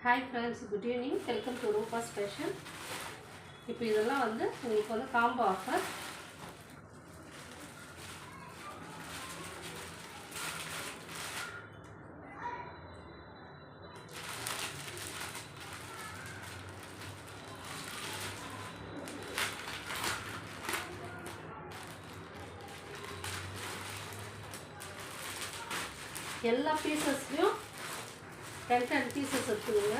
Hi friends, good evening. Welcome to Rupa's Fashion. இப்போ இதெல்லாம் வந்து உங்களுக்கு வந்து காம்போ ஆஃபர். எல்லா பீசஸ்லயும் 10 பீசஸ் இருக்குங்க.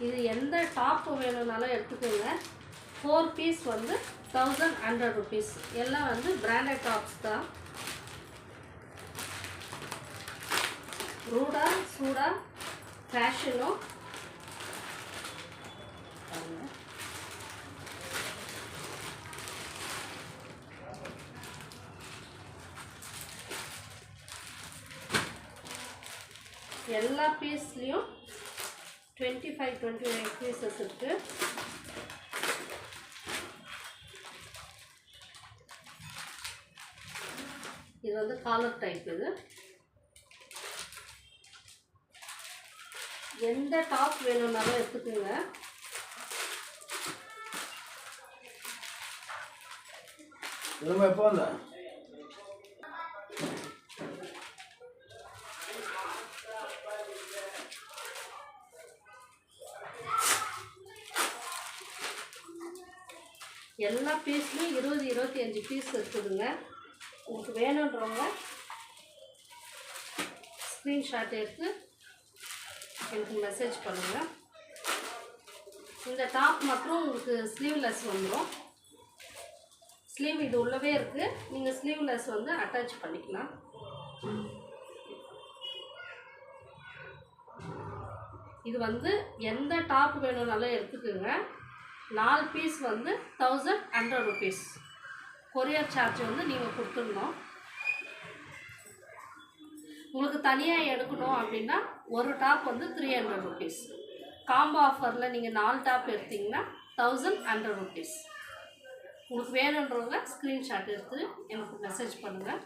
இது எந்த டாப் வேணும்னாலும் எடுத்துக்கோங்க. 4 பீஸ் வந்து 1100 rupees. எல்லாம் வந்து பிராண்டட் டாப்ஸ் தான். ரூடா சூடா ஃபேஷனோ எல்லா பீஸ்லயும் 25 பீசஸ் இருக்கு. இது வந்து காலர் டைப். இது எந்த டாப் வேணும்னாலும் எடுத்துக்கோங்க. எல்லா பீஸ்லையும் 20-25 பீஸ் இருக்குதுங்க. உங்களுக்கு வேணுன்றவங்க ஸ்க்ரீன்ஷாட் எடுத்து எனக்கு மெசேஜ் பண்ணுங்கள். இந்த டாப் மட்டும் உங்களுக்கு ஸ்லீவ்லெஸ் வந்துடும். ஸ்லீவ் இது உள்ளவே இருக்குது. நீங்கள் ஸ்லீவ்லெஸ் வந்து அட்டாச் பண்ணிக்கலாம். இது வந்து எந்த டாப் வேணும்னாலும் எடுத்துக்கோங்க. 4 பீஸ் வந்து 1100 rupees. கொரியர் சார்ஜ் வந்து நீங்கள் கொடுத்துடணும். உங்களுக்கு தனியாக எடுக்கணும் அப்படின்னா ஒரு டாப் வந்து 300 rupees. காம்போ ஆஃபரில் நீங்கள் 4 டாப் எடுத்திங்கன்னா 1100 rupees. உங்களுக்கு வேணுன்றவங்க ஸ்க்ரீன்ஷாட் எடுத்து எனக்கு மெசேஜ் பண்ணுங்கள்.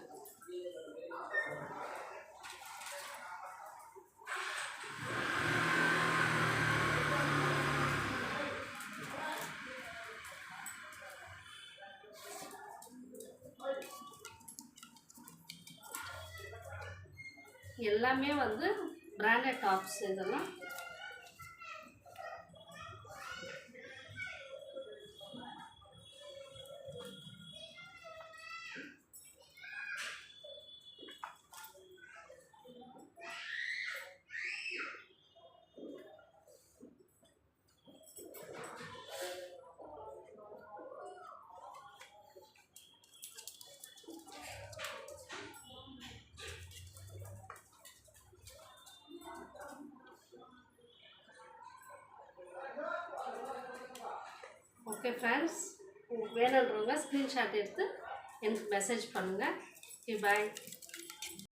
எல்லாமே வந்து பிராண்டட் டாப்ஸ். இதெல்லாம் ஓகே ஃப்ரெண்ட்ஸ், வேணுன்றவங்க ஸ்க்ரீன்ஷாட் எடுத்து எனக்கு மெசேஜ் பண்ணுங்கள். ஓகே, பாய்.